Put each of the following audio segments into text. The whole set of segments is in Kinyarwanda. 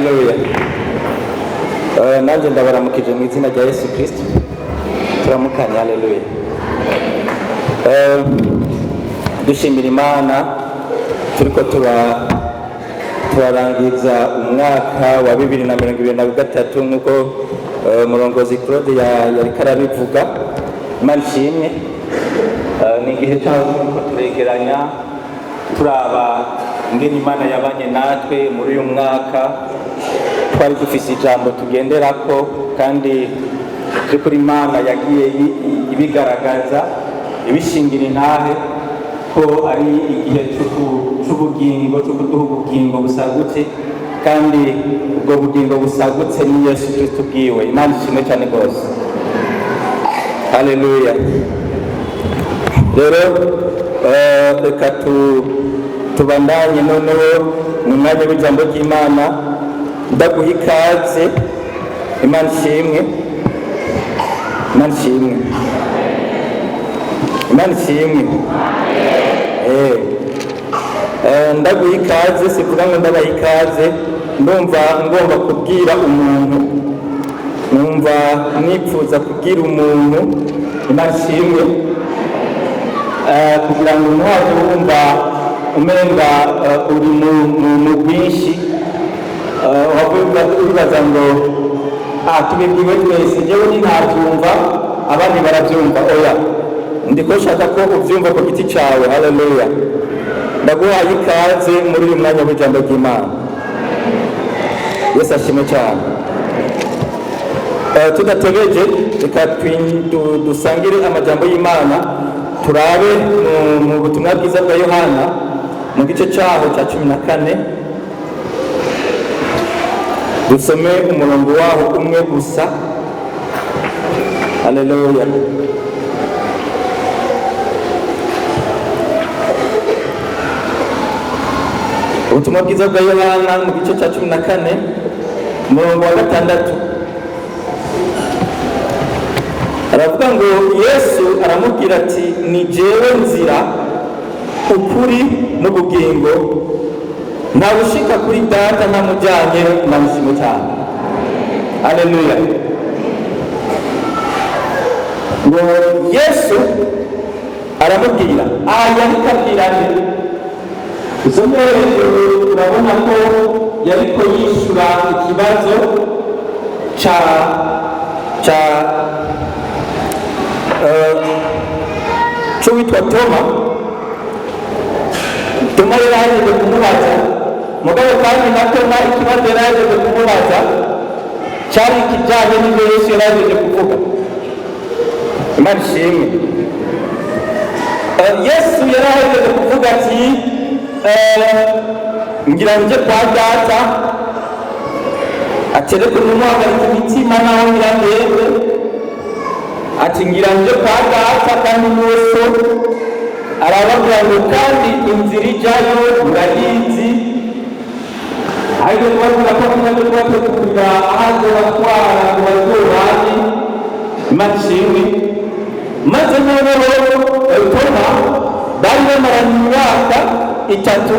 Haleluya. Nanjye ndabaramukije mu izina rya Yesu Kristo. Turamukanya. Haleluya. Dushimira Imana turiko turarangiza umwaka wa 2023 nkuko umurongozi Claude yariko arabivuga. Imana ishimwe. Ni igihe cyaho turegeranya turaba ngene Imana yabanye natwe muri uyu mwaka. Twari dufise ijambo tugenderako kandi kuri Imana yagiye ibigaragaza ibishingira intahe ko ari igihe cy'ubugingo, cyo kuduha ubugingo busagutse, kandi ubwo bugingo busagutse ni Yesu Kristo bwiwe. Imana ishimwe cyane rwose. Haleluya. Rero reka tubandanye noneho mu mwanya w'ijambo ry'Imana. Ndaguha ikaze. Imana ishimwe. Imana ishimwe. Imana ishimwe. Ndaguha ikaze, sivuga ngo ndabaha ikaze. Ndumva ngomba kubwira umuntu, numva nipfuza kubwira umuntu. Imana ishimwe. Kugira ngo umwaka wumva umenga uri mu bwinshi, wibaza ngo tubibwiwe twese, jewe ntabyumva abandi barabyumva. Oya, ndiko nshaka ko ubyumva ku giti cyawe. Haleluya. Ndaguhaye ikaze muri uyu mwanya w'ijambo ry'Imana. Yesu ashimwe cyane. Tudategereje, reka dusangire amajambo y'Imana. Turabe mu butumwa bwiza bwa Yohana mu gice cyaho cya 14. Dusome umurongo waho umwe gusa. Haleluya. Ubutumwa bwiza bwa Yohana mu gice cya 14 umurongo wa 6. Aravuga ngo Yesu aramubwira ati, ni jewe nzira, ukuri n'ubugingo, nta gushika kuri data ntamujyanye. Namushimye cyane. Haleluya. Ngo Yesu aramubwira yariko abwirane. Usomye urabona ko yariko yishura ikibazo witwa Toma. Toma yaraje kumubaza, mugabo kandi na Toma ikibazo yaraje kumubaza cyari kijyanye n'ibyo Yesu yaraje kuvuga. Imana ishimwe. Yesu yaraje kuvuga ati, ngira nje kwa data, atereke n'umuhagarika imitima naho ngira ndebe, ati ngira nje kwa data kandi Yesu arababwira ngo kandi inzira ijyayo murayizi. ariko twavuga ko tunategurira ahaza batwara ngo bazobane. Imana ishimwe. Maze noneho Toma bari bamaranye imyaka 3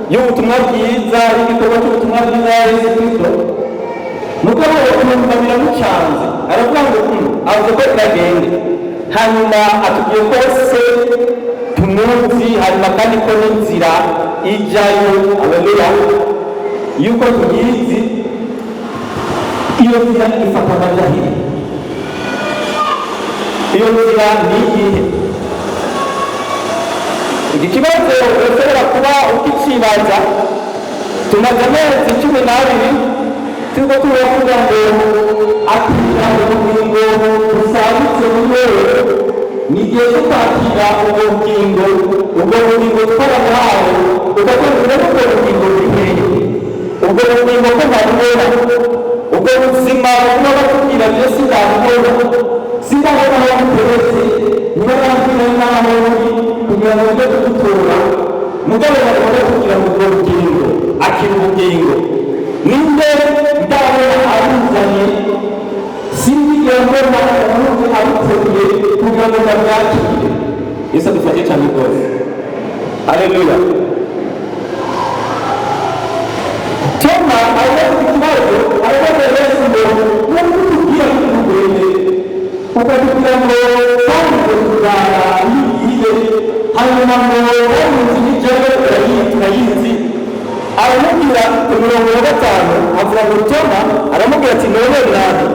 y'ubutumwa bwiza, y'igikorwa cy'ubutumwa bwiza ya Yesu Kristo. Mugabo umuntu biramucanze, aravuga ngo avuze ko iragende. Hanyuma atubwiye ko se tumuzi, hanyuma kandi ko n'inzira ijyayo. Haleluya. Yuko tuyizi, iyo nzira ifata amajahiri. Iyo nzira ni iyihe? Iki kibazo ushobora kuba ukicibaza. Tumaze amezi 12 turiko turavuga ngo akira ubugingo busagutse muri wewe. Ni igihe cyo kwakira ubwo bugingo twaramuhawe, ugakorera ubwo bugingo bwiheye. Ubwo bugingo ko ntabubona, ubwo buzima buba batubwira byose ntabubona. Sinabona aho buteretse, niba nabwira n'aho buri kugira ngo ujye kudutora. Mugabo bakora kugira ngo ubwo bugingo akira ubugingo. Ninde ndabona aruzanye, sinigera mbona umuntu aruteruye kugira ngo babyakire. Yesu adufashe cyane rwose. Haleluya. Toma ngo n'ukubwira k'umugende ukatubwira ngo kandi kuzana yigiye hanyuma ngo bamuzi n'ijoro turayizi aramubwira ku 5 avuga ngo Toma aramubwira ati none nani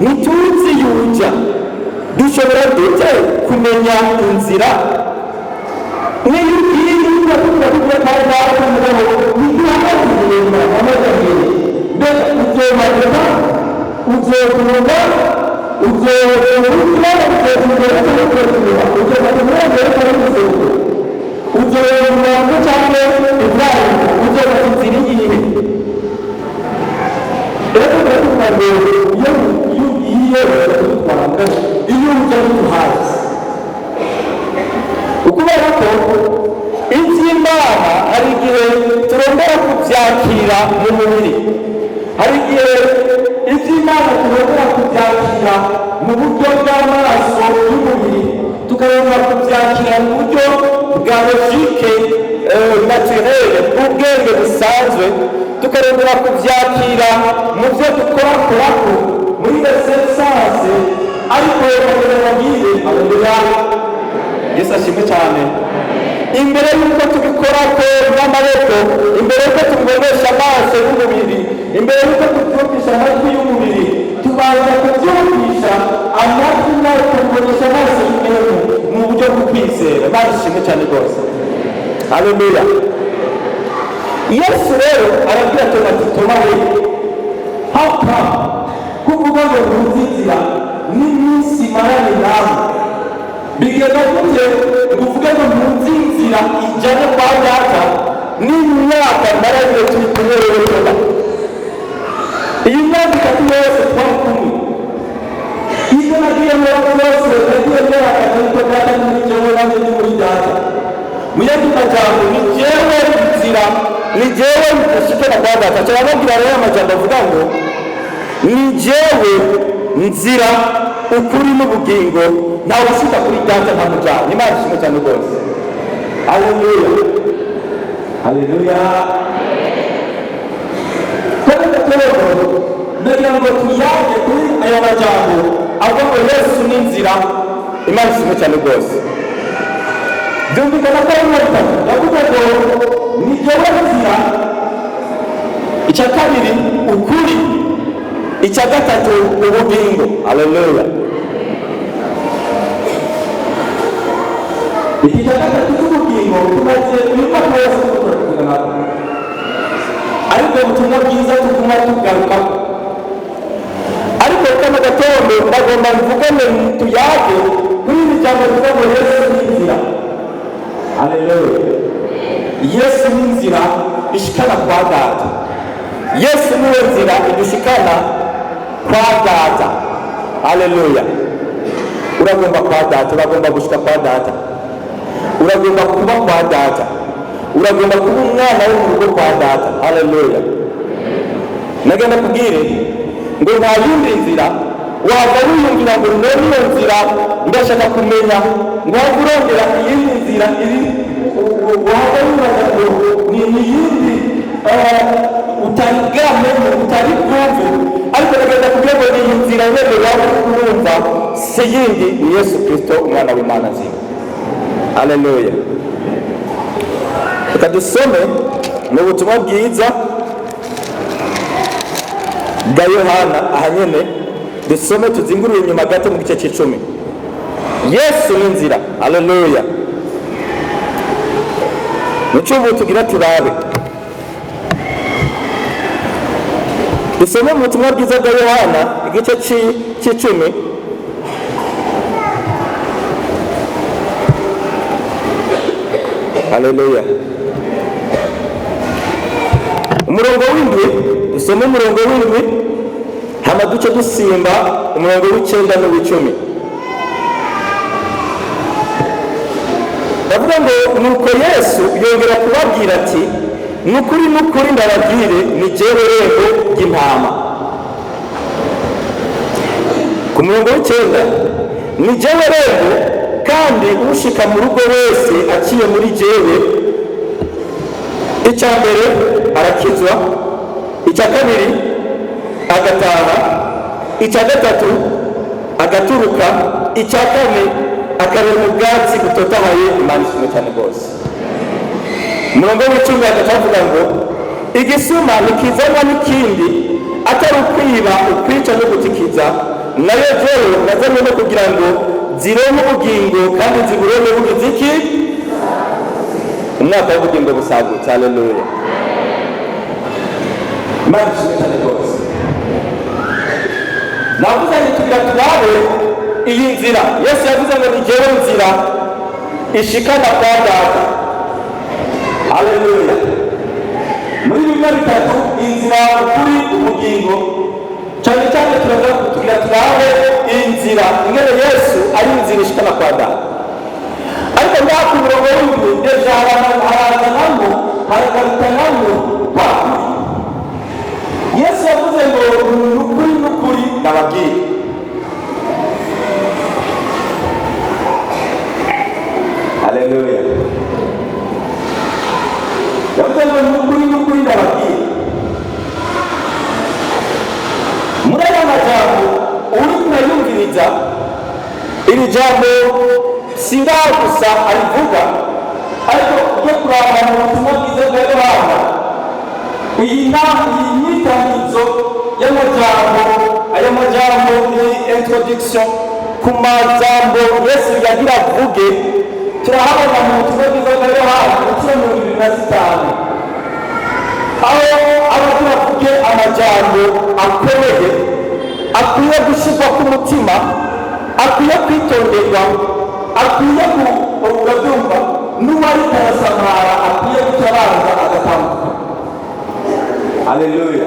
ntituzi yuja dushobora dute kumenya inzira niyo ugiye kuba kandi baramubwira ntiduhagaze amajyambere mbere uzomarira uzokumva uzokumva uzokumva cyane ibrahim uzokumva inzira rero baravuga ngo iyo twanga iyo ujya duhaza ukubera ko iby'Imana hari igihe turondera kubyakira mu mubiri, hari igihe iby'Imana turondera kubyakira mu buryo bw'amaraso y'umubiri, tukarondera kubyakira mu buryo bwa logike naturelle bw'ubwenge busanzwe, tukarondera kubyakira mu byo dukora muri esanse, ariko bakababwire aleluya Yesu ashimwe cyane. Imbere y'uko tubikora ko n'amaboko, imbere y'uko tubonesha amaso y'umubiri, imbere y'uko tubyumvisha amatwi y'umubiri, tubanza kubyumvisha amatwi nayo tubonesha amaso y'umweru mu buryo bwo kwizera. Imana ishimwe cyane rwose, haleluya. Yesu rero arabwira Toma ati Toma we hapa kuvuga ngo nzizira n'iminsi marane nawe bigenda gute nguvuge ngo nzizira ijana kwa data n'imyaka marane turi kumwe rero Toma, iyi myaka itatu yose twari kumwe, ibyo nagiye muri byose nagiye myaka ariko data muri jewe nanjye ndi muri data, mu yandi majambo ni jewe nzira ni jewe mfite na data. Turababwira rero amajambo avuga ngo ni jewe nzira ukuri n'ubugingo, ntawe usika kuri data nta mujana. Imana ishimwe cyane rwose, haleluya haleluya. Kandi rero ndagira ngo tuyage kuri aya majambo avuga ngo Yesu ni nzira. Imana ishimwe cyane rwose. Byumvikana ko ari bitatu, yavuga ngo ni jewe nzira, icya kabiri ukuri, icya gatatu ubugingo. Haleluya. Iki cya gatatu cy'ubugingo tumaze imyaka yose turakugana, ariko ubutumwa bwiza tuguma tugaruka. Ariko kama gatondo ndagomba mvugane tuyage kuri iri jambo rivuga ngo Yesu ni inzira. Haleluya. Yesu ni inzira ishikana kwa data. Yesu ni nzira idushikana kwa data. Haleluya. Uragomba kwa data, uragomba gushika kwa data, uragomba kuba kwa data, uragomba kuba umwana wo mu rugo kwa data. Haleluya. Nagenda kubwire ngo nta yindi nzira wava wiyumvira ngo none iyo nzira ndashaka kumenya, ngo wava urondera iyindi nzira iri wava wibaza ngo ni iyindi utari bwamenye utari bwumve, ariko nagenda kubwira ngo iyi nzira nyine waba urumva si yindi, ni Yesu Kristo umwana w'Imana nzima. Haleluya. Reka dusome mu butumwa bwiza bwa Yohana ahanyene, dusome tuzingurure inyuma gato mu gice cy'icumi. Yesu ni inzira. Haleluya. Mucubu tugira turabe, dusome mu butumwa bwiza bwa Yohana igice cy'icumi Haleluya. Umurongo w'indwi, dusome umurongo w'indwi hama duce dusimba umurongo w'icenda n'uw'icumi. Bavuga ngo nuko Yesu yongera kubabwira ati nukuri nukuri ndababwire ni jewe rembo ry'intama. Ku murongo w'icenda, ni jewe rembo kandi ushika mu rugo wese aciye muri jewe, icya mbere arakizwa, icya kabiri agataha, icya gatatu agaturuka, icya kane akareba ubwatsi butotahaye. Imana ishimwe cyane rwose. Umurongo w'icumi akavuga ngo igisuma ntikizanwa n'ikindi atari ukwiba, ukwica no gutikiza, nayo rero nazanywe no kugira ngo zironke ubugingo kandi ziburonke bugize iki? Umwaka w'ubugingo busagutse. Haleluya. Imana ishimwe cyane rwose. Navuze ngo tugira turabe iyi nzira. Yesu yavuze ngo ni jyewe nzira ishikana kwa Data. Haleluya. Muri bimwe bitatu, inzira, ukuri, ubugingo, cyane cyane tugira turabe inzira ingene Yesu ari inzira ishikana kwa Data. Ariko ngaha ku murongo w'indwi deja harazanamo haragarukanamo kwa kuri. Yesu yavuze ngo nukuri nukuri ndababwira. Haleluya. Yavuze ngo nukuri nukuri ndababwira. Muri aya majambo uri kunayumviriza, iri jambo singaho gusa arivuga, ariko ujye kuraba mu butumwa bwiza bwa Yohana, iyi myitambitso y'amajambo, aya majambo ni introduction ku majambo Yesu yagira avuge, turahabona mu butumwa bwiza bwa Yohana inshuro 25, aho abagira avuge amajambo akomeye akwiye gushyirwa ku mutima, akwiye kwitonderwa, akwiye kubyumva, n'uwari karasamara akwiye gutabaza agatambuka. Haleluya.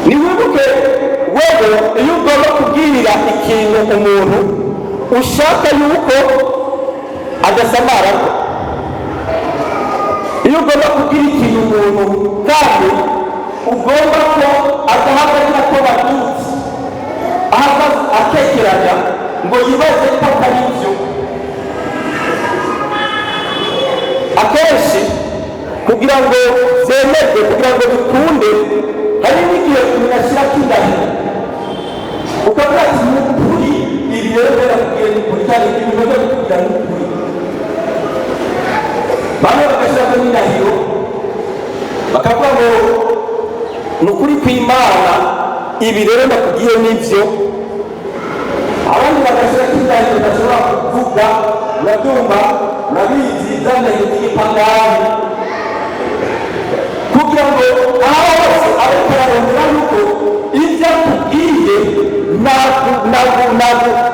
Niwibuke wewe iyo ugomba kubwirira ikintu umuntu ushaka yuko adasamara, iyo ugomba kubwira ikintu umuntu kandi ugomba ko adahagarira ko batutsi, ahagaze akekeranya ngo yibaze ko atari byo. Akenshi kugira ngo zemerwe, kugira ngo bikunde, hari n'igihe umuntu ashyira kindahiro ukavuga ati ni ukuri, ibi rero birakubwiye ni ukuri, cyane ibintu biba bikubwira ni ukuri. Bamwe bagashyiramo n'indahiro bakavuga ngo ni ukuri kw'Imana, ibi rero ndakubwiye n'ibyo. Abandi bagashyiramo indahiro badashobora kuvuga, urabyumva, urabizi, za ndahiro z'igipagani, kugira ngo aho hose ariko ararondera yuko ibyo akubwiye ntabwo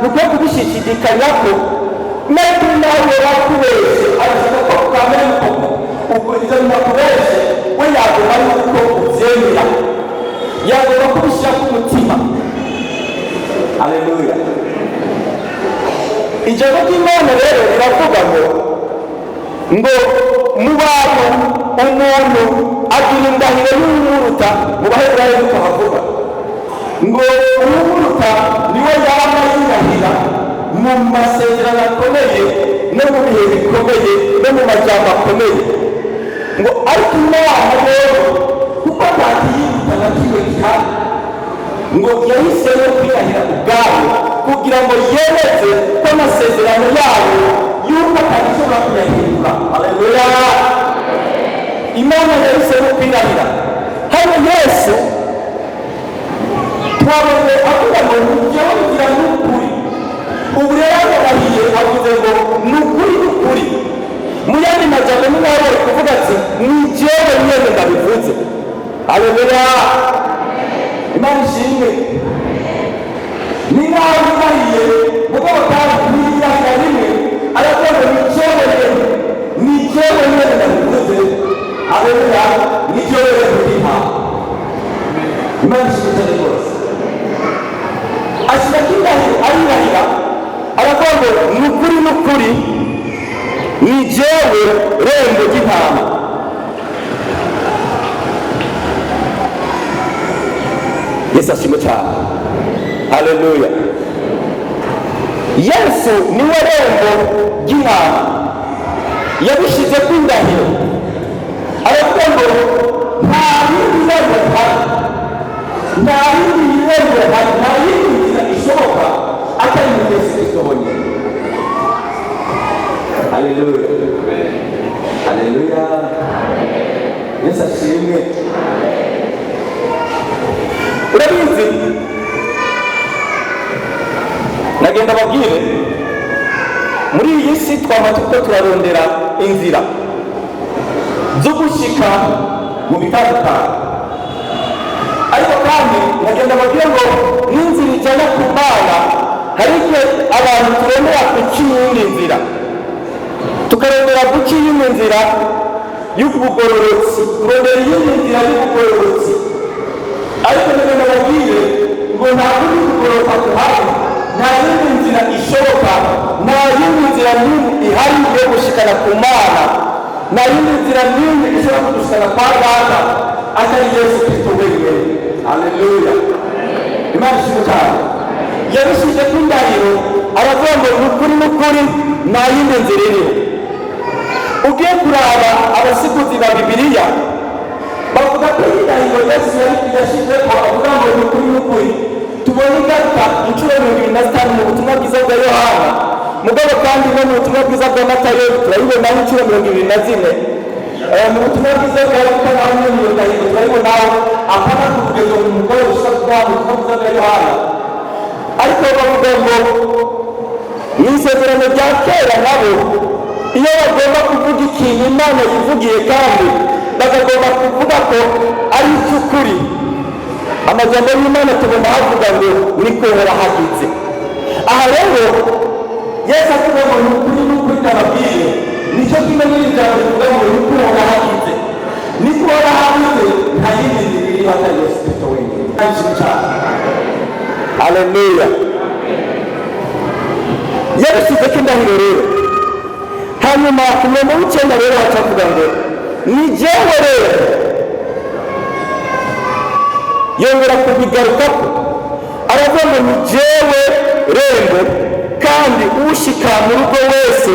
ukwiye kubishishikanya ko n'ibyo nawe wakubeshye arashaka ko ukamenya koko ubwo ibyo nakubeshye we yagomba yuko ubyemera, yagomba kubishyira ku mutima. Haleluya. Ijambo ry'Imana rero riravuga ngo mu bantu umuntu agira indahiro y'umuruta, mu Baheburayo niko havuga ngo umuruta niwe yaba yirahira mu masezerano akomeye no mu bihe bikomeye no mu majambo akomeye, ngo ariko Imana rero kuko ntakiyiruta na kimwe cyane, ngo yahisemo kwirahira ubwayo kugira ngo yemeze ko amasezerano yayo yuko atagishobora kuyahindura. Haleluya. Imana yahisemo kwirahira. Hano Yesu twabonye avuga ngo njyewe ngira n'ukuri, ubu rero yarahiye avuze ngo ni ukuri. Mu yandi majambo ni nawe kuvuga ati ni njyewe nyine ndabivuze. Haleluya. Imana ishimwe. Ni nawe yarahiye mugabo kandi n'irahira rimwe aravuga ngo ni njyewe nyine ndabivuze. Haleluya. Ni njyewe ndabivuze. Imana ishimwe rwose. Ashyira kindahiro arirahira aravuga ngo ni ukuri ni jyewe rembo ry'intama. Yesu ashimwe cyane. Haleluya. Yesu niwe rembo ry'intama, yabishyize ku ndahiro aravuga ngo nta bindi irembo rihari, nta yindi irembo rihari, nta yindi nzira ishoboka atari muri Yesu Kristo honyine. Haleluya, haleluya, Yesu ashimwe. Urabizi, nagenda babwire, muri iyi si twaba turarondera inzira zo gushika mu bitandukanye, ariko kandi nagenda babwire ngo n'inzira ijyana ku Mana, hari igihe abantu turondera guca iyindi nzira, tukarondera guca iyindi nzira y'ubugororotsi, turondera iyindi nzira y'ubugororotsi, ariko nagenda babwire ngo nta kundi kugororoka kuhari, nta yindi nzira ishoboka, nta yindi nzira n'imwe ihari yo gushikana ku Mana, nta yindi nzira n'imwe ishobora kudushikana kwa Data atari Yesu Kristo wenyine. Haleluya, Imana ishimwe cyane. Yabishyize ku ndahiro, aravuga ngo n'ukuri n'ukuri nta yindi nzira iriho. Ugiye kuraba abasiguzi ba Bibiliya bavuga ko indahiro Yesu yashyizeho, avuga ngo n'ukuri n'ukuri tubona igaruka inshuro 25 mu butumwa bwiza bwa Yohana, mugabo kandi no mu butumwa bwiza bwa Matayo turayibonaho inshuro 24, mu butumwa bwiza bwa Luka naho iyo ndahiro turayibonaho apana ku rugero mu mugabo ushaka kuba mu butumwa bwiza bwa Yohana. Ariko bavuga ngo mu isezerano rya kera nabo iyo bagomba kuvuga ikintu Imana yivugiye kandi bakagomba kuvuga ko ari icy'ukuri, amajambo y'Imana tubona havuga ngo niko horahagize. Aha rero Yesu avuga ngo n'ukuri n'ukuri ndababwiye, nicyo kimwe n'ijambo rivuga ngo niko horahagize. Niko horahagize nta yindi nzira iriho atari Yesu Kristo wenyine. Haleluya. Yabishyize ko indahiro rero, hanyuma ku murongo w'icyenda rero hacavuga ngo ni jyewe rero, yongera kubigarukako aravuga ngo ni jyewe rembo, kandi ushika mu rugo wese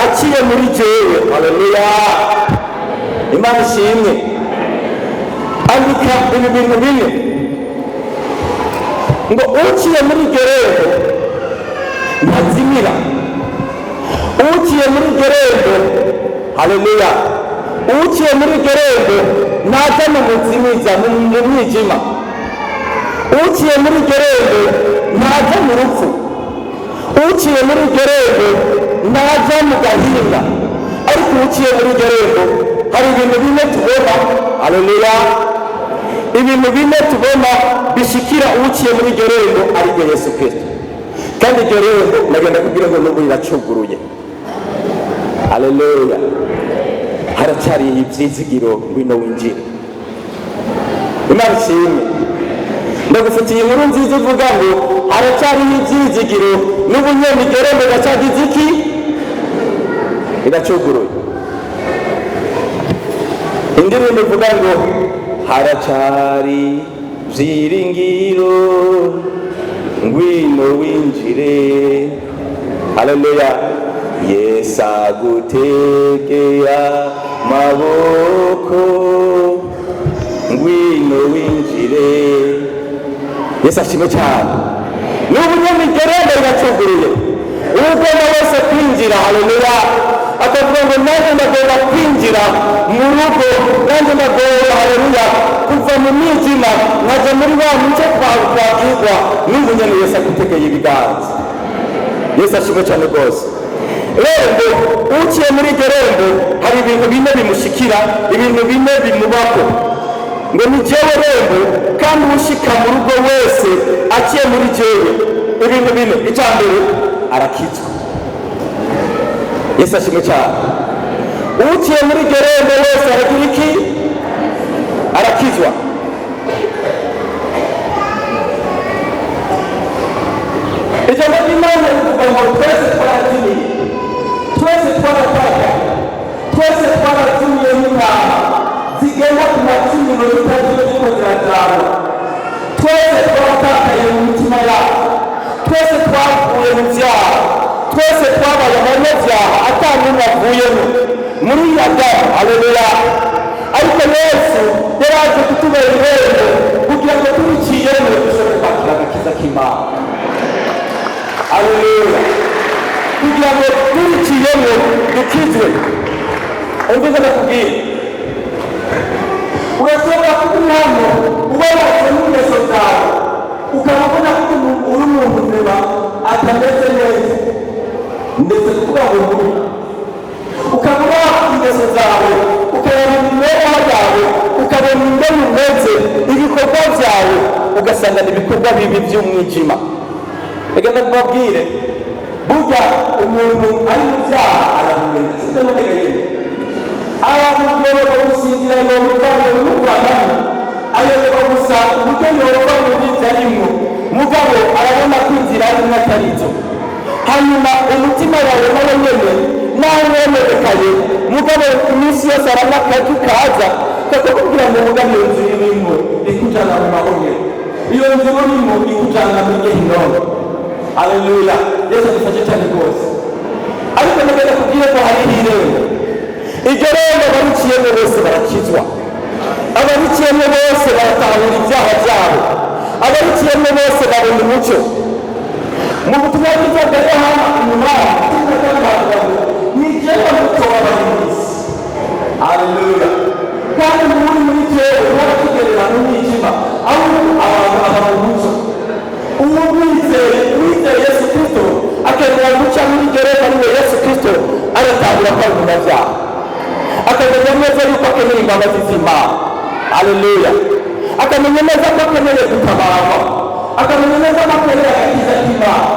aciye muri jyewe. Haleluya, Imana ishimwe. Andika ibi bintu bine ngo uciye muri iryo rembo ntazimira, uciye muri iryo rembo, haleluya, uciye muri iryo rembo ntaza mu muzimiza mu mwijima, uciye muri iryo rembo ntaza mu rupfu, uciye muri iryo rembo ntaza mu gahinda. Ariko uciye muri iryo rembo hari ibintu bine tubona, haleluya, ibintu bine tubona bishikira uciye muri iryo rembo ari ryo Yesu Kristo. Kandi iryo rembo nagenda kugira ngo n'ubu riracuguruye. Haleluya, haracyari ibyizigiro, ngwino winjire. Imana ishimwe. Ndagufitiye inkuru nziza ivuga ngo haracyari ibyizigiro, n'ubu nyene iryo rembo riracagize iki? Riracuguruye. Indirimbo ivuga ngo haracyari byiringiro, ngwino winjire. Haleluya, Yesu agutegeye amaboko, ngwino winjire. Yesu ashimwe cyane. N'ubu nyene iryo rembo riracuguruye, ugomba wese kwinjira. Haleluya, akavuga ngo nanjye ndagomba kwinjira mu rugo, nanjye ndagomba, haleluya, kuva mu mwijima nkajya muri wa mucyo twabwirwa. N'ubu nyene Yesu agutegeye ibiganza. Yesu ashimwe cyane rwose. Rembo, uciye muri iryo rembo hari ibintu bine bimushikira, ibintu bine bimubako. Ngo ni jyewe rembo, kandi ushika mu rugo wese aciye muri jyewe. Ibintu bine, icya mbere arakizwa. Yesu ashimwe cyane. Uciye muri iryo rembo wese aragira iki? Arakizwa. Ijambo ry'Imana rivuga ngo twese twarazimiye, twese twaratakaye, twese twarazimiye nk'intama zigenda ku macumuro zitagiye ziko ziratanga. Twese twaratakaye mu mitima yacu, twese twavuye mu byaha, twese twabaye abanyabyaha ata n'umwe avuyemo muri Adamu. Haleluya, ariko Yesu yaraje kutubera irembo kugira ngo tubiciyemo dushobore kwakira agakiza k'Imana. Haleluya. Kugira ngo tubiciyemo dukizwe. Umvise ndakubwira, urashobora kuba hano ubabaje n'ingeso zawe ukabona ko uri umuntu muzima atameze neza, ndetse kuvuga ngo muri ukabona ingeso zawe ukabona imibereho yawe ukabona ingene umeze, ibikorwa byawe ugasanga ni ibikorwa bibi by'umwijima. Reka ndakubwire, burya umuntu ari mu byaha arahumeka, sibyo muteganyije aramugereka gusinzira ngo mutane n'uvanamo ayoberwa gusa uburyo yorwa mu byo arimo, mugabo arabona ko inzira arimo atari byo. Hanyuma umutima wawe nawe nyene nawe wemekaye, mugabo iminsi yose arabona akajya kaza kakakubwira ngo mugabo iyo nzira irimo ikujana mu mahoro, iyo nzira urimo ikujana mu gihinono. Haleluya. Yesu adufashe cyane rwose. Ariko ndagenda kubwira ko hari irembo, iryo rembo abariciyemo bose barakizwa, abariciyemo bose baratahura ibyaha byabo, abariciyemo bose babona umucyo. Mu butumwa bwiza bwa Yohana umunani ni jyewe mucyo w'abari mu isi. Haleluya. Kandi muri jyewe ntibatugerera mu mwijima, ahubwo abantu baba mu mucyo. Uwo wizeye Yesu Kristo akemera guca muri iryo rembo ariwe Yesu Kristo, aratahura ko ari umunyabyaha, akamenya neza yuko akeneye imbabazi z'Imana. Haleluya. Akamenya neza ko akeneye gutabarwa, akamenya neza ko akeneye agakiza k'Imana.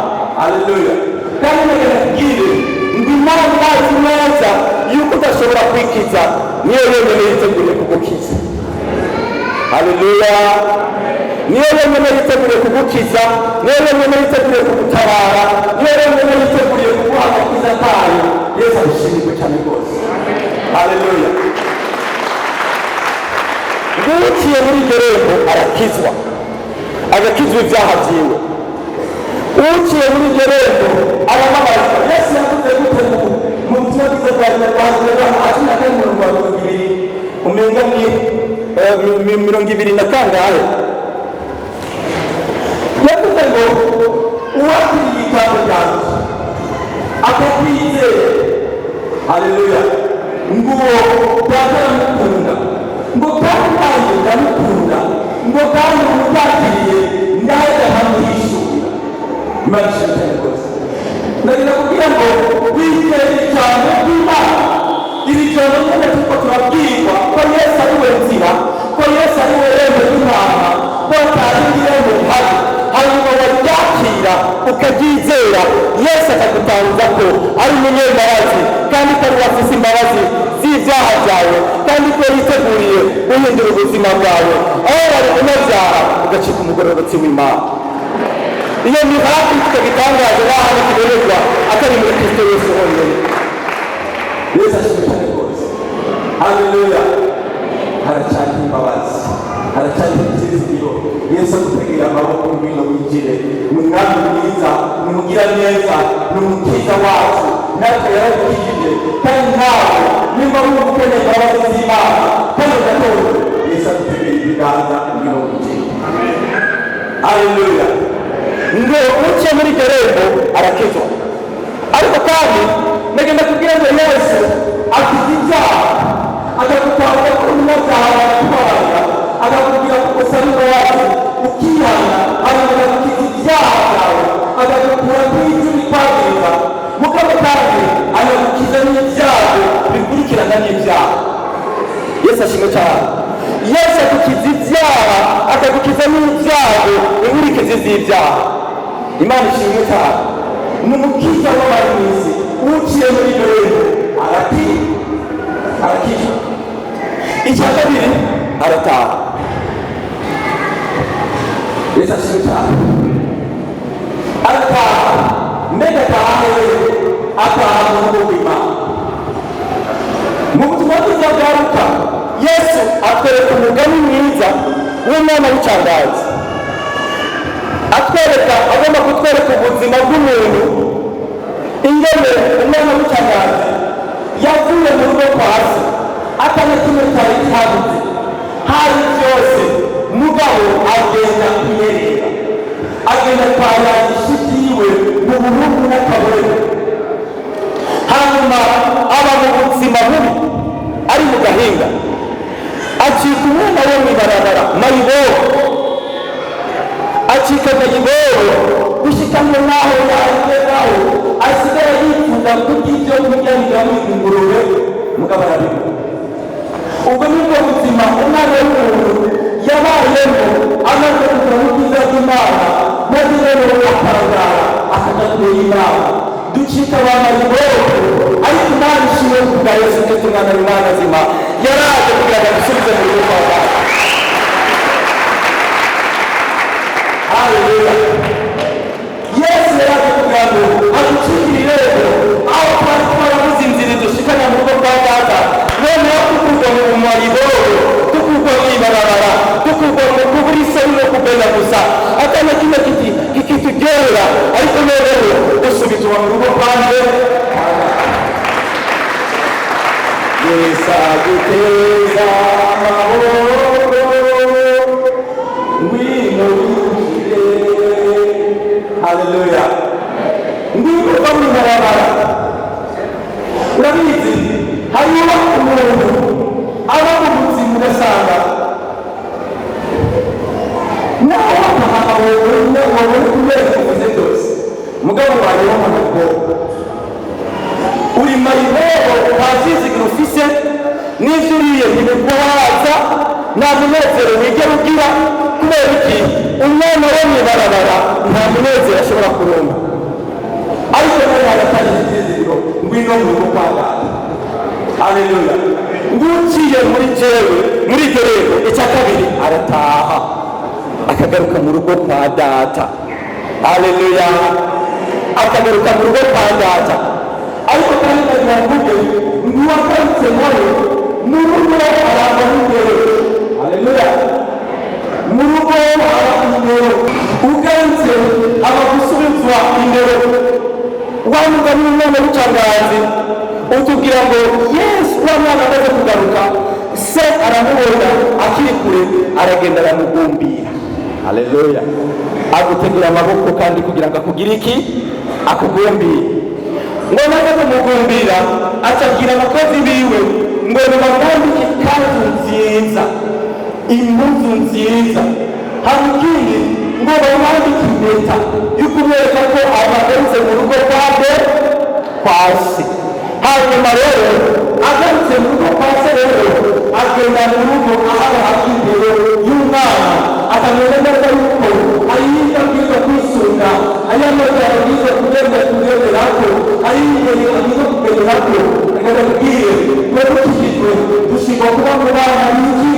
Haleluya. Kandi ndakubwire ngo Imana irazi neza yuko udashobora kwikiza, niyo yonyine yiteguriye kugukiza. Haleluya. Niyo yonyine yiteguriye kugukiza, niyo yonyine yiteguriye kugutabara, niyo yonyine yiteguriye kuguha agakiza kayo. Yesu arishimwe cyane rwose. Haleluya. Uciye muri iryo rembo arakizwa, agakizwa ibyaha byiwe. Uciye muri iryo rembo arababarizwa. Yesu yavuze gute mu butumwa bwiza bwa Yohana cumi na kane umenga ni 20 na kangahe? Yavuze ngo uwakiriye ijambo ryanjye akakwizera, haleluya, nguwo bataramukunda, ngo kandi nanjye ndamukunda, ngo kandi umutakiriye ndahita nkamuhishurira. Imana ishimwe cyane rwose. Ndagira kubwira ngo wizere ijambo ry'Imana. Iri jambo nyine tuko turabwirwa ko Yesu ari we nzira, ko Yesu ari we rembo ry'Imana, ko atarindi rembo rihari. Hanyuma waryakira ukaryizera, Yesu akagutanguza ko ari umunyembabazi, kandi ko ari wafise imbabazi z'ibyaha byawe, kandi ko yiteguriye guhindura ubuzima bwawe, aho wari umunyabyaha ugacika umugororotsi w'Imana. Iyo ni hafi icyo gitangaje n'ahantu kibererwa atari muri Kristo Yesu honyine. Yesu ashimwe cyane rwose. Haleluya. Haracyari imbabazi, haracyari ibyizigiro. Yesu adutegera amaboko ngwino winjire, ni umwami mwiza, ni umugira neza, ni umukiza wacu, natwe yaradukijije. Kandi nawe nimba wumva ukeneye imbabazi z'Imana kandi ugatowe, Yesu adutegera ibiganza ngwino winjire. Haleluya. Ngo uciye muri iryo rembo arakizwa. Ariko kandi ndagenda kubwira ngo Yesu akiza ibyaha, akagutanga ko umunyabyaha wakubabarira, akakubwira ko usaba imbabazi ukihana, hanyuma akagukiza ibyaha byawe, akagukura ku icyo bikwagiriza, mugabo kandi akagukiza n'ibyago bikurikirana n'ibyaha. Yesu ashimwe cyane. Yesu agukiza ibyaha, akagukiza n'ibyago inkurikizi z'ibyaha. Imana ishimwe cyane. Ni umukiza w'abari mu isi, uciye muri iryo rembo arakizwa. Icya kabiri arataha. Yesu ashimwe cyane. Arataha. Mbega ataha hehe? Ataha mu rugo rw'Imana. Mu butumwa bwiza bwa Luka, Yesu atwereka umugani mwiza w'umwana w'icangazi, agomba kutwereka ubuzima bw'umuntu, ingene umwana w'icangazi yavuye mu rugo kwa se, atari kimwe cyari cyabuze, hari byose. Mugabo agenda kuyerera, agenda atwara inshuti yiwe mu buhungu n'akaburere, hanyuma aba mu buzima bubi ari mu gahinga, acika umwana we mw'ibarabara Mayibobo, acika Mayibobo gushikamo naho yagezaho asigara yifuza kurya ibyo kurya bigaburira ingurube, mugabo arabibura. Ubwo nibwo buzima umwana w'umuntu yabayemo amaze kugera mu bwiza bw'Imana, maze rero akangara akajya kure y'Imana. Ducika ba Mayibobo, ariko Imana ishimwe kubwa Yesu Kristo umwana w'Imana nzima yaraje kugira ngo adusubize mu rugo rwa Data. Haleluya. Yesu yaraje kugira ngo aducikire irembo aho twari twaramuzinzire dushikana mu rugo rwa Data. Noneho tukurwa mu Mayibobo, tukurwa mw'ibarabara, tukurwa mu kubura isoni no kubera gusa, atana kimwe kikitugerera, ariko noneho dusubizwa mu rugo rwanjye. Yesu aguteza amahoro, ngwino wihire. Haleluya. Ngwino uva mw'ibarabara. Urabizi hariho umuntu aba mu buzima ugasanga naho wabona kubera kuvuze byose, mugabo wajeho mu Mayibobo, uri Mayibobo, nta vyizigiro ufise, n'ivyo uriye ntibikuhaza, nta munezero wigera ugira. Kubera iki? Umwana wo mw'ibarabara nta munezero ashobora kuronka. Ariko nawe haratari ivyizigiro, ngwino mu rugo kwa Data. Haleluya. Nguciye muri jewe muri iryo rero, icya kabiri arataha akagaruka mu rugo kwa Data. Haleluya. Akagaruka mu rugo kwa Data. Ariko kandi ndagira ngo ntiwagarutse nawe mu rugo arangwa n'indero. Haleluya. Mu rugo arangwa n'indero, ugarutse aba gusubizwa indero. Wamuga n'umwana w'ucangazi utubwira ngo Yesu wa mwana amaze kugaruka, se aramubona akiri kure, aragenda aramugumbira. Haleluya. Agutegura amaboko kandi kugira ngo akugire iki? Akugumbire. Ngo naze kumugumbira, acabwira abakozi biwe ngo nibamwambike ikanzu nziza, impuzu nziza, hamukindi ngo bamwambike impeta y'ukumwereka ko abagarutse mu rugo rwabo kwa se. Hanyuma rero agarutse mu rugo kwa se, rero agenda mu rugo aho hakindero y'umwana, akamenya neza yuko ayiga bwiza kwisunga, ayamaze abwiza kugenderako, ayingeri abwiza kugenderako. Reka tubwire twe dukijijwe, dushingwa kuba mu bana b'iki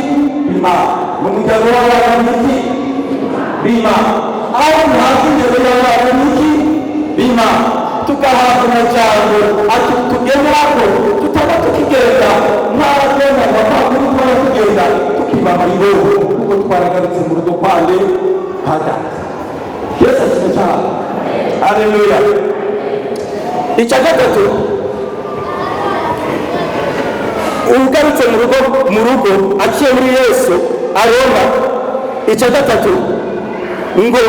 b'Imana, mu muryango w'abana b'iki b'Imana, aho duhabwa indero y'abana b'iki b'Imana, tugahabwa amajambo atugenderako, tutaba tukigenda nk'abagenda bakuru twara tugenda tukiba Mayibobo, kuko twaragarutse mu rugo kwande kwa Data. Yesu ashimwe cyane. Haleluya. Icya gatatu, ugarutse mu rugo aciye muri Yesu aronka. Icya gatatu ngo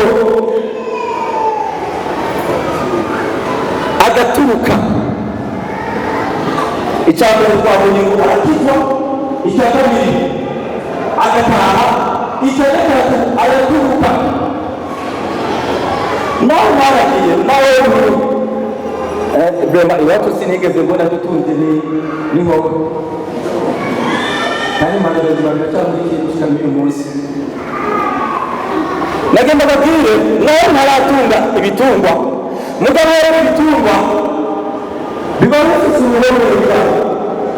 agaturuka. Icya mbere twabonye ngo arakizwa, icya kabiri agataha, icya gatatu araturuka. Nawe mwaragiye nawe bema iwacu sinigeze mbona dutunze ni wowe, kandi magaragaza biracyari gushika uyu munsi. Nagenda babwire nawe ntaratunga ibitungwa, mugabo rero ibitungwa biba bifite uburenganzira,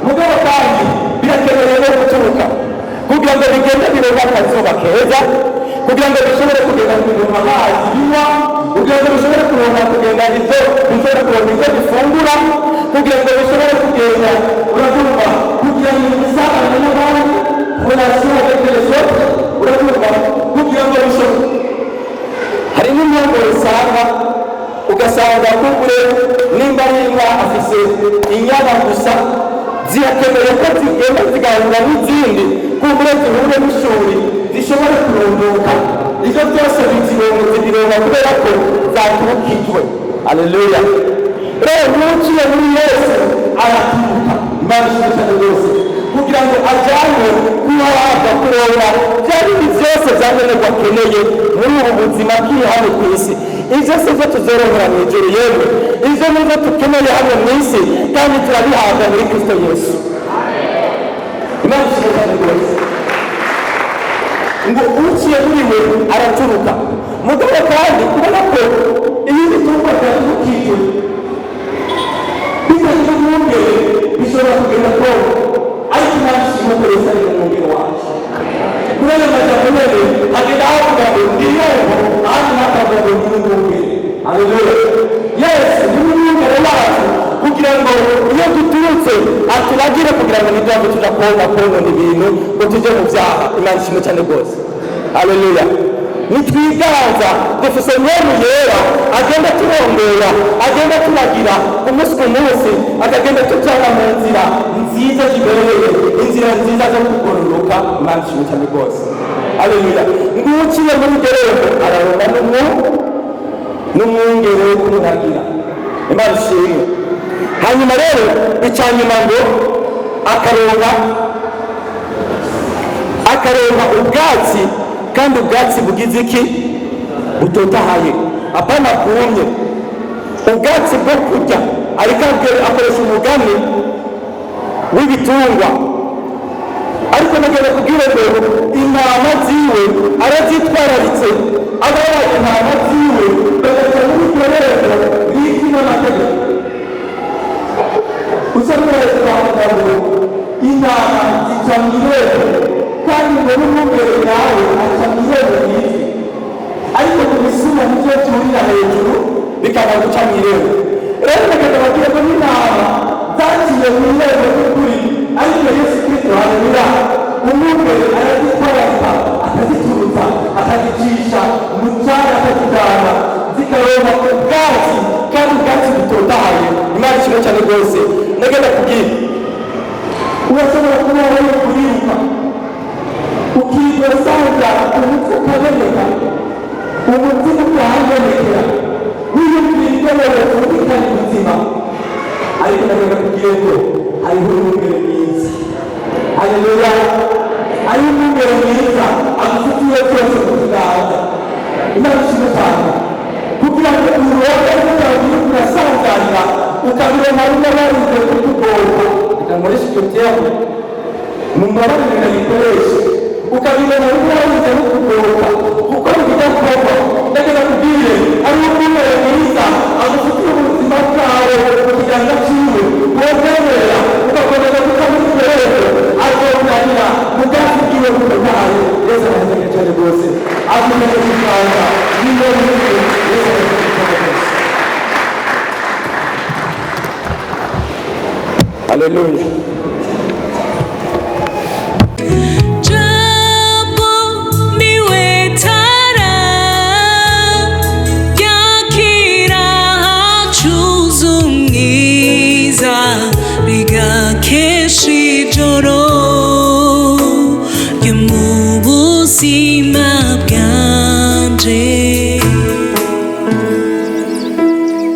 mugabo kandi birakeneye no guturuka kugira ngo bigende bironka akazuba keza, kugira ngo bishobore kugenda kuronka amazi binywa, kugira ngo bishobore kuronka kugenda bishobore kuronka ibyo bifungura, kugira ngo bishobore kugenda uratumva kugira ngo bisabane n'abandi relation avec les autres, uratumva kugira ngo bishobore. Hari n'impamvu usanga ugasanga kugure nimba ari inka afise inyama gusa zirakeneye ko zigenda zigahura n'izindi kumbure zihure n'ishuri zishobora kurunduka. Ibyo byose bizironga kubera ko zaturukijwe. Haleluya. Rero n'uciye muri Yesu araturuka. Imana ishimwe cyane rwose kugira ngo ajyane kuhabwa kuronka bya bindi byose byankenerwa akeneye muri ubu buzima bw'iri hano ku isi. Ibyo si byo tuzorohera mu ijuru, yewe ibyo ni byo dukeneye hano mu isi kandi turabihabwa muri Kristo Yesu. Imana ishimwe cyane rwose ngo uciye muri we araturuka. Mugabo kandi kubona ko iyo bituruka byaturukijwe bitagira umwungere bishobora kugenda kongo, ariko Imana ishimwe ko Yesu ari umwungere wacu. Muri ayo majambo rero hagenda havuga ngo ndi Yehova, ahandi hakavuga ngo ndi umwungere. Haleluya. Yesu ni umwungere wacu kugira ngo iyo duturutse aturagire kugira ngo ntitujye tuja konona ibintu ngo tujye mu byaha. Imana ishimwe cyane rwose. Haleluya. Nitwiganza dufise Mwemu yera agenda turongera, agenda turagira umunsi ku munsi, akagenda tujyana mu nzira nziza zibereye, inzira nziza zo kugororoka. Imana ishimwe cyane rwose. Haleluya. Nguciye muri gerero araronka n'umwungere wo kumuragira. Imana ishimwe. Hanyuma rero icyanyuma ngo akaronka ubwatsi, kandi ubwatsi bugize iki? Butotahaye, apana bwumye, ubwatsi bwo kurya. Ariko akoresha umugani w'ibitungwa, ariko nagenda kubwira ngo intama ziwe arazitwararitse, ababaye intama ziwe bagaca muri iryo rero biki n'amategeko. Usamwese bavuga ngo intama zica mu irembo, kandi ngo n'umwungere nawe aca mu irembo ry'isi, ariko ku misuma nibyo turira hejuru bikaba guca mu irembo. Rero nagenda babwira ko n'intama zaciye mu irembo ry'ukuri, ariko Yesu Kristo haleluya umwungere arazitwararika, akaziturutsa, akazicisha mu cyanya, akazijyana zikaronka ubwatsi, kandi ubwatsi butotahaye. Imana ishimwe cyane rwose. Nagenda kubwira urashobora kuba wari kuriruka ukigosanga umutwe ukaboneka, umutima ukahabonekera, wiyumvira ibyo wumvikana ubuzima, ariko nagenda kubwira ngo hariho umwungere mwiza. Haleluya. Hariho umwungere mwiza agufitiye byose mu kiganza. Imana ishimwe cyane kugira ngo uronke utagira urasanganira ukabironka n'abarinze kutugora. Reka nkoreshe icyo terme mu mbabarire nayikoreshe, ukabibona n'abarinze kutugora kuko bijya kuba. Ndagenda kubwire hariho umwungere mwiza agufitiye ubuzima bwawe mu kiganza cyiwe, womwemerera ugakomeza kukamwizera, azokunanira mubwatsi bwiwe butotahaye. Yesu arahezanya cyane rwose, akomeze kuganza niyo Yesu arahezanya cyane rwose. Haleluya.